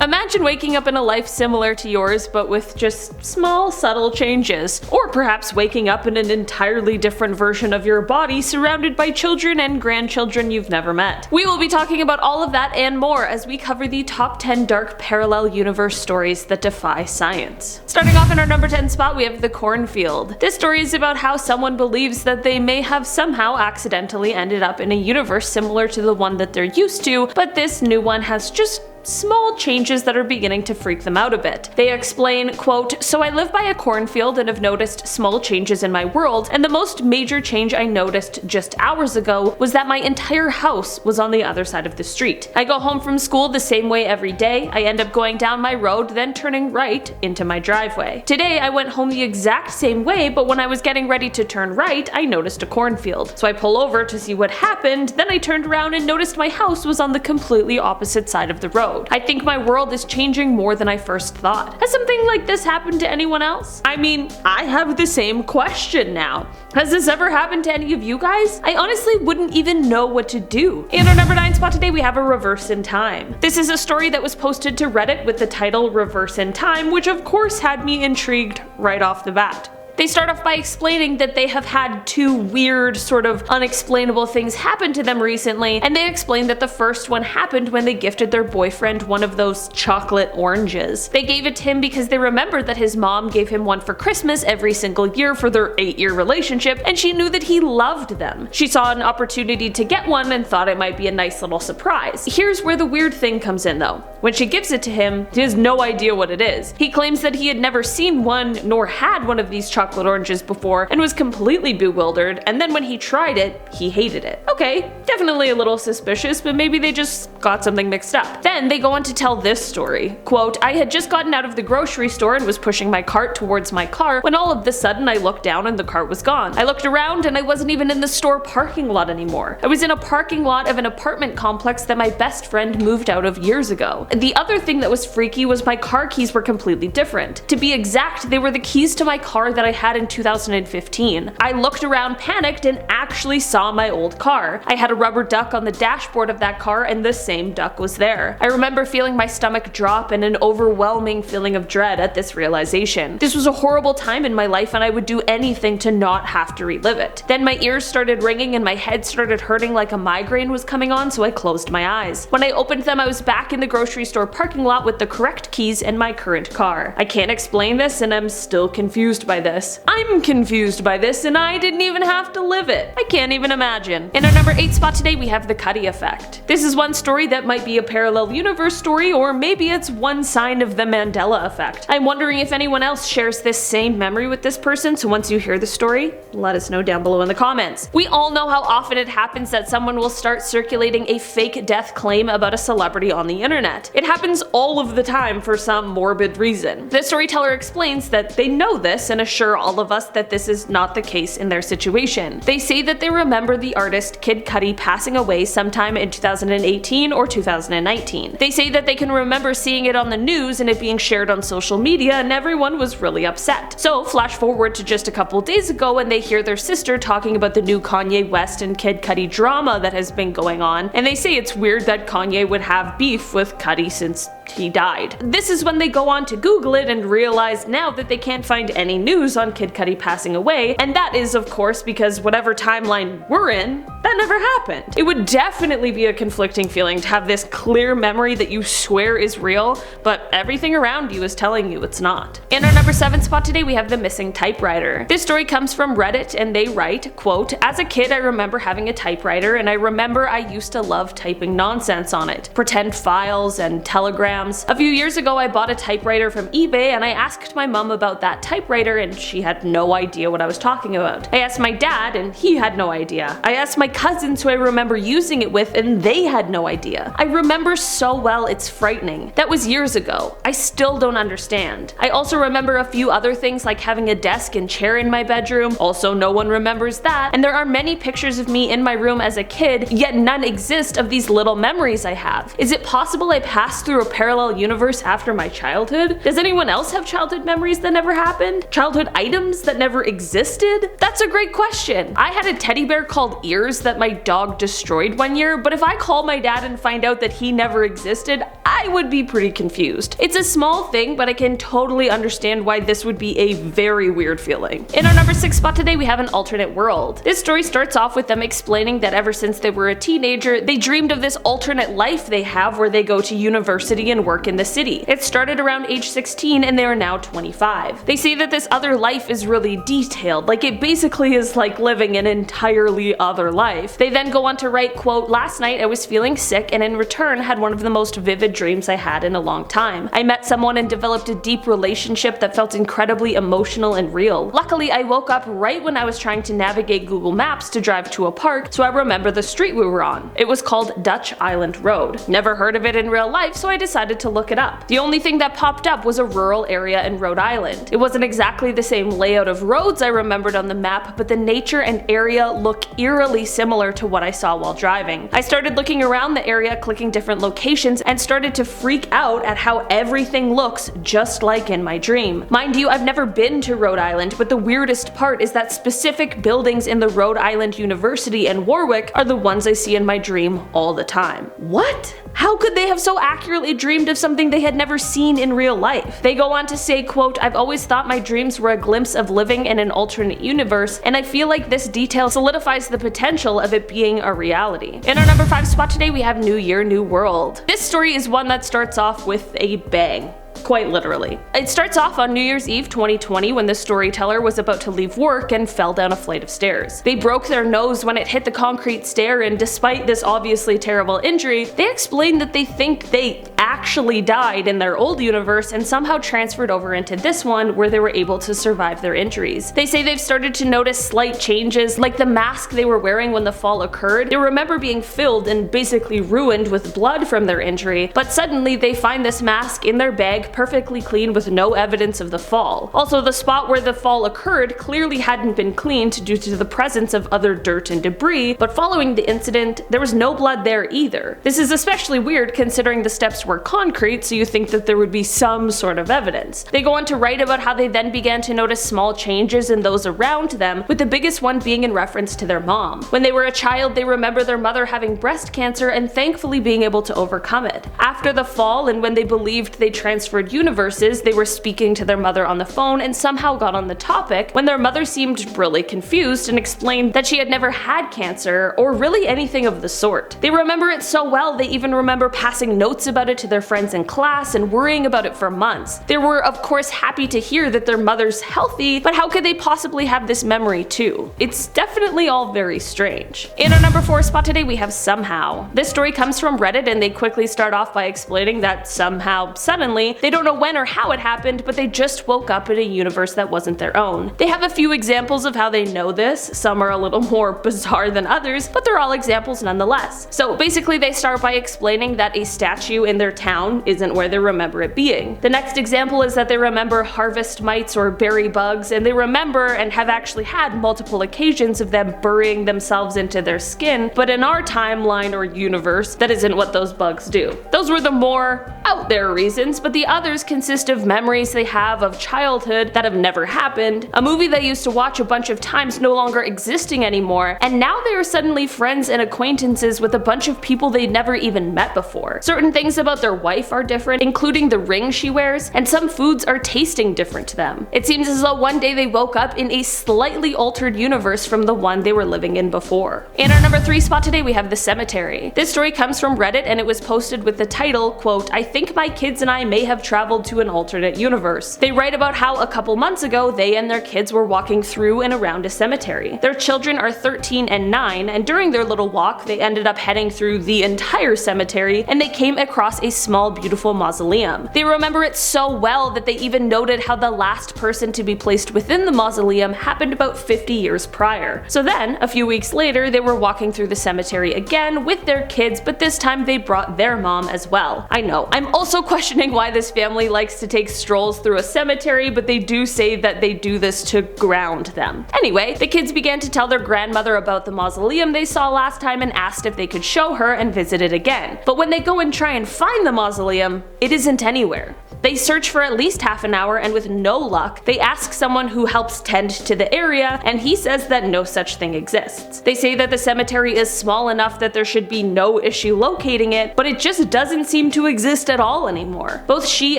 Imagine waking up in a life similar to yours but with just small, subtle changes. Or perhaps waking up in an entirely different version of your body surrounded by children and grandchildren you've never met. We will be talking about all of that and more as we cover the top 10 dark parallel universe stories that defy science. Starting off in our number 10 spot, we have the cornfield. This story is about how someone believes that they may have somehow accidentally ended up in a universe similar to the one that they're used to, but this new one has just small changes that are beginning to freak them out a bit. They explain, quote, "So I live by a cornfield and have noticed small changes in my world, and the most major change I noticed just hours ago was that my entire house was on the other side of the street. I go home from school the same way every day. I end up going down my road, then turning right into my driveway. Today I went home the exact same way, but when I was getting ready to turn right, I noticed a cornfield. So I pull over to see what happened, then I turned around and noticed my house was on the completely opposite side of the road. I think my world is changing more than I first thought." Has something like this happened to anyone else? I mean, I have the same question now. Has this ever happened to any of you guys? I honestly wouldn't even know what to do. In our number 9 spot today, we have a reverse in time. This is a story that was posted to Reddit with the title Reverse in Time, which of course had me intrigued right off the bat. They start off by explaining that they have had two weird, sort of unexplainable things happen to them recently, and they explain that the first one happened when they gifted their boyfriend one of those chocolate oranges. They gave it to him because they remembered that his mom gave him one for Christmas every single year for their 8-year relationship, and she knew that he loved them. She saw an opportunity to get one and thought it might be a nice little surprise. Here's where the weird thing comes in though. When she gives it to him, he has no idea what it is. He claims that he had never seen one nor had one of these chocolate oranges before and was completely bewildered, and then when he tried it, he hated it. Okay, definitely a little suspicious, but maybe they just got something mixed up. Then they go on to tell this story. Quote, "I had just gotten out of the grocery store and was pushing my cart towards my car when all of a sudden I looked down and the cart was gone. I looked around and I wasn't even in the store parking lot anymore. I was in a parking lot of an apartment complex that my best friend moved out of years ago. The other thing that was freaky was my car keys were completely different. To be exact, they were the keys to my car that I had in 2015. I looked around panicked and actually saw my old car. I had a rubber duck on the dashboard of that car and the same duck was there. I remember feeling my stomach drop and an overwhelming feeling of dread at this realization. This was a horrible time in my life and I would do anything to not have to relive it. Then my ears started ringing and my head started hurting like a migraine was coming on, so I closed my eyes. When I opened them, I was back in the grocery store parking lot with the correct keys and my current car. I can't explain this and I'm still confused by this. I'm confused by this and I didn't even have to live it. I can't even imagine." In our number 8 spot today, we have the Cudi Effect. This is one story that might be a parallel universe story, or maybe it's one sign of the Mandela effect. I'm wondering if anyone else shares this same memory with this person, so once you hear the story, let us know down below in the comments. We all know how often it happens that someone will start circulating a fake death claim about a celebrity on the internet. It happens all of the time for some morbid reason. The storyteller explains that they know this and assure all of us that this is not the case in their situation. They say that they remember the artist Kid Cudi passing away sometime in 2018 or 2019. They say that they can remember seeing it on the news and it being shared on social media and everyone was really upset. So flash forward to just a couple days ago and they hear their sister talking about the new Kanye West and Kid Cudi drama that has been going on, and they say it's weird that Kanye would have beef with Cudi since he died. This is when they go on to Google it and realize now that they can't find any news on Kid Cudi passing away, and that is of course because whatever timeline we're in, that never happened. It would definitely be a conflicting feeling to have this clear memory that you swear is real, but everything around you is telling you it's not. In our number 7 spot today, we have the missing typewriter. This story comes from Reddit and they write, quote, "As a kid I remember having a typewriter and I remember I used to love typing nonsense on it, pretend files and telegrams. A few years ago I bought a typewriter from eBay and I asked my mom about that typewriter and she had no idea what I was talking about. I asked my dad and he had no idea. I asked my cousins who I remember using it with and they had no idea. I remember so well it's frightening. That was years ago. I still don't understand. I also remember a few other things like having a desk and chair in my bedroom. Also no one remembers that. And there are many pictures of me in my room as a kid, yet none exist of these little memories I have. Is it possible I passed through a parallel universe after my childhood? Does anyone else have childhood memories that never happened? Childhood items that never existed? That's a great question. I had a teddy bear called Ears that my dog destroyed one year, but if I call my dad and find out that he never existed, I I would be pretty confused. It's a small thing, but I can totally understand why this would be a very weird feeling. In our number 6 spot today, we have an alternate world. This story starts off with them explaining that ever since they were a teenager, they dreamed of this alternate life they have where they go to university and work in the city. It started around age 16 and they are now 25. They say that this other life is really detailed, like it basically is like living an entirely other life. They then go on to write, quote, "Last night I was feeling sick and in return had one of the most vivid dreams I had in a long time. I met someone and developed a deep relationship that felt incredibly emotional and real. Luckily I woke up right when I was trying to navigate Google Maps to drive to a park, so I remember the street we were on. It was called Dutch Island Road. Never heard of it in real life, so I decided to look it up. The only thing that popped up was a rural area in Rhode Island. It wasn't exactly the same layout of roads I remembered on the map, but the nature and area look eerily similar to what I saw while driving. I started looking around the area, clicking different locations, and started to freak out at how everything looks just like in my dream. Mind you, I've never been to Rhode Island, but the weirdest part is that specific buildings in the Rhode Island University and Warwick are the ones I see in my dream all the time." What? How could they have so accurately dreamed of something they had never seen in real life? They go on to say, quote, "I've always thought my dreams were a glimpse of living in an alternate universe, and I feel like this detail solidifies the potential of it being a reality." In our number 5 spot today, we have New Year, New World. This story is one that starts off with a bang. Quite literally. It starts off on New Year's Eve 2020 when the storyteller was about to leave work and fell down a flight of stairs. They broke their nose when it hit the concrete stair, and despite this obviously terrible injury, they explained that they think they actually died in their old universe and somehow transferred over into this one where they were able to survive their injuries. They say they've started to notice slight changes, like the mask they were wearing when the fall occurred. They remember being filled and basically ruined with blood from their injury, but suddenly they find this mask in their bag perfectly clean with no evidence of the fall. Also, the spot where the fall occurred clearly hadn't been cleaned due to the presence of other dirt and debris, but following the incident, there was no blood there either. This is especially weird considering the steps were concrete, so you think that there would be some sort of evidence. They go on to write about how they then began to notice small changes in those around them, with the biggest one being in reference to their mom. When they were a child, they remember their mother having breast cancer and thankfully being able to overcome it. After the fall, and when they believed they transferred universes, they were speaking to their mother on the phone and somehow got on the topic when their mother seemed really confused and explained that she had never had cancer or really anything of the sort. They remember it so well they even remember passing notes about it to their friends in class and worrying about it for months. They were of course happy to hear that their mother's healthy, but how could they possibly have this memory too? It's definitely all very strange. In our number 4 spot today, we have Somehow. This story comes from Reddit, and they quickly start off by explaining that somehow, suddenly, they don't know when or how it happened, but they just woke up in a universe that wasn't their own. They have a few examples of how they know this. Some are a little more bizarre than others, but they're all examples nonetheless. So basically they start by explaining that a statue in their town isn't where they remember it being. The next example is that they remember harvest mites or berry bugs, and they remember and have actually had multiple occasions of them burying themselves into their skin, but in our timeline or universe, that isn't what those bugs do. Those were the more out there reasons, but the others consist of memories they have of childhood that have never happened, a movie they used to watch a bunch of times no longer existing anymore, and now they are suddenly friends and acquaintances with a bunch of people they'd never even met before. Certain things about their wife are different, including the ring she wears, and some foods are tasting different to them. It seems as though one day they woke up in a slightly altered universe from the one they were living in before. In our number 3 spot today, we have The Cemetery. This story comes from Reddit, and it was posted with the title, quote, "I think my kids and I may have traveled to an alternate universe." They write about how a couple months ago they and their kids were walking through and around a cemetery. Their children are 13 and 9, and during their little walk they ended up heading through the entire cemetery, and they came across a small beautiful mausoleum. They remember it so well that they even noted how the last person to be placed within the mausoleum happened about 50 years prior. So then, a few weeks later, they were walking through the cemetery again with their kids, but this time they brought their mom as well. I know, I'm also questioning why this family likes to take strolls through a cemetery, but they do say that they do this to ground them. Anyway, the kids began to tell their grandmother about the mausoleum they saw last time and asked if they could show her and visit it again. But when they go and try and find the mausoleum, it isn't anywhere. They search for at least half an hour, and with no luck, they ask someone who helps tend to the area, and he says that no such thing exists. They say that the cemetery is small enough that there should be no issue locating it, but it just doesn't seem to exist at all anymore. Both she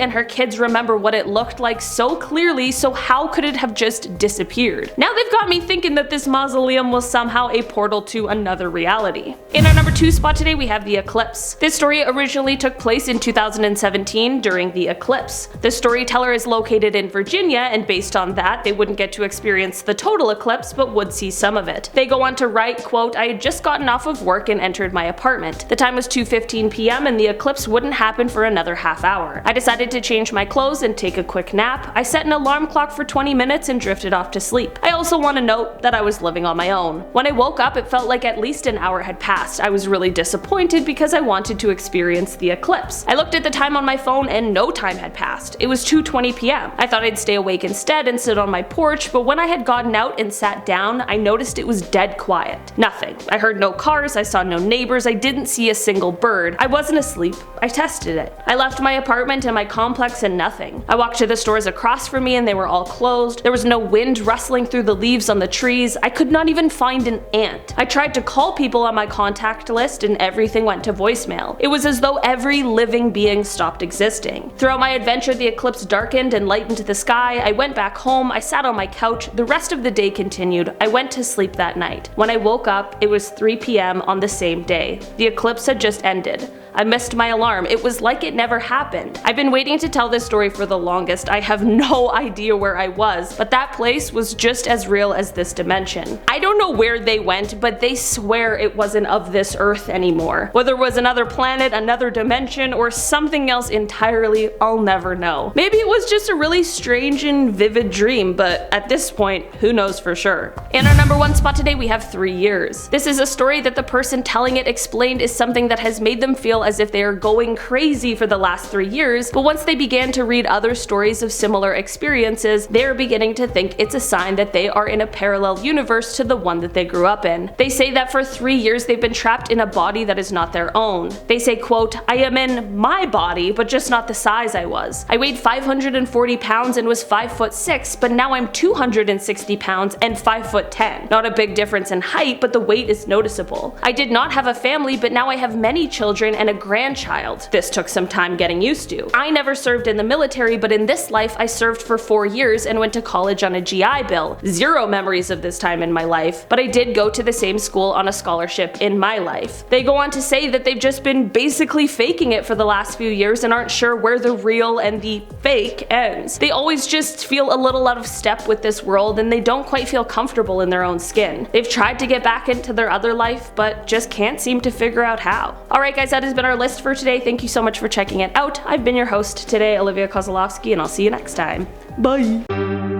and her kids remember what it looked like so clearly, so how could it have just disappeared? Now they've got me thinking that this mausoleum was somehow a portal to another reality. In our number 2 spot today, we have the Eclipse. This story originally took place in 2017 during the eclipse. The storyteller is located in Virginia, and based on that, they wouldn't get to experience the total eclipse, but would see some of it. They go on to write, quote, "I had just gotten off of work and entered my apartment. The time was 2:15 p.m. and the eclipse wouldn't happen for another half hour. I decided to change my clothes and take a quick nap. I set an alarm clock for 20 minutes and drifted off to sleep. I also want to note that I was living on my own. When I woke up, it felt like at least an hour had passed. I was really disappointed because I wanted to experience the eclipse. I looked at the time on my phone and no time had passed. It was 2:20 p.m. I thought I'd stay awake instead and sit on my porch, but when I had gotten out and sat down, I noticed it was dead quiet. Nothing. I heard no cars, I saw no neighbors, I didn't see a single bird. I wasn't asleep. I tested it. I left my apartment and my complex and nothing. I walked to the stores across from me and they were all closed. There was no wind rustling through the leaves on the trees. I could not even find an ant. I tried to call people on my contact list and everything went to voicemail. It was as though every living being stopped existing. Throughout my adventure, the eclipse darkened and lightened the sky. I went back home, I sat on my couch, the rest of the day continued. I went to sleep that night. When I woke up, it was 3 p.m. on the same day. The eclipse had just ended. I missed my alarm. It was like it never happened. I've been waiting to tell this story for the longest. I have no idea where I was, but that place was just as real as this dimension. I don't know where they went, but they swear it wasn't of this earth anymore. Whether it was another planet, another dimension, or something else entirely, I'll never know. Maybe it was just a really strange and vivid dream, but at this point, who knows for sure. In our number 1 spot today, we have 3 years. This is a story that the person telling it explained is something that has made them feel as if they are going crazy for the last 3 years, but once they began to read other stories of similar experiences, they are beginning to think it's a sign that they are in a parallel universe to the one that they grew up in. They say that for 3 years they've been trapped in a body that is not their own. They say, quote, "I am in my body, but just not the size I was. I weighed 540 pounds and was 5'6", but now I'm 260 pounds and 5'10". Not a big difference in height, but the weight is noticeable. I did not have a family, but now I have many children and a grandchild. This took some time getting used to. I never served in the military, but in this life I served for 4 years and went to college on a GI Bill. Zero memories of this time in my life, but I did go to the same school on a scholarship in my life." They go on to say that they've just been basically faking it for the last few years and aren't sure where the real and the fake ends. They always just feel a little out of step with this world and they don't quite feel comfortable in their own skin. They've tried to get back into their other life, but just can't seem to figure out how. Alright guys, that has been our list for today. Thank you so much for checking it out. I've been your host today, Olivia Kozlowski, and I'll see you next time. Bye!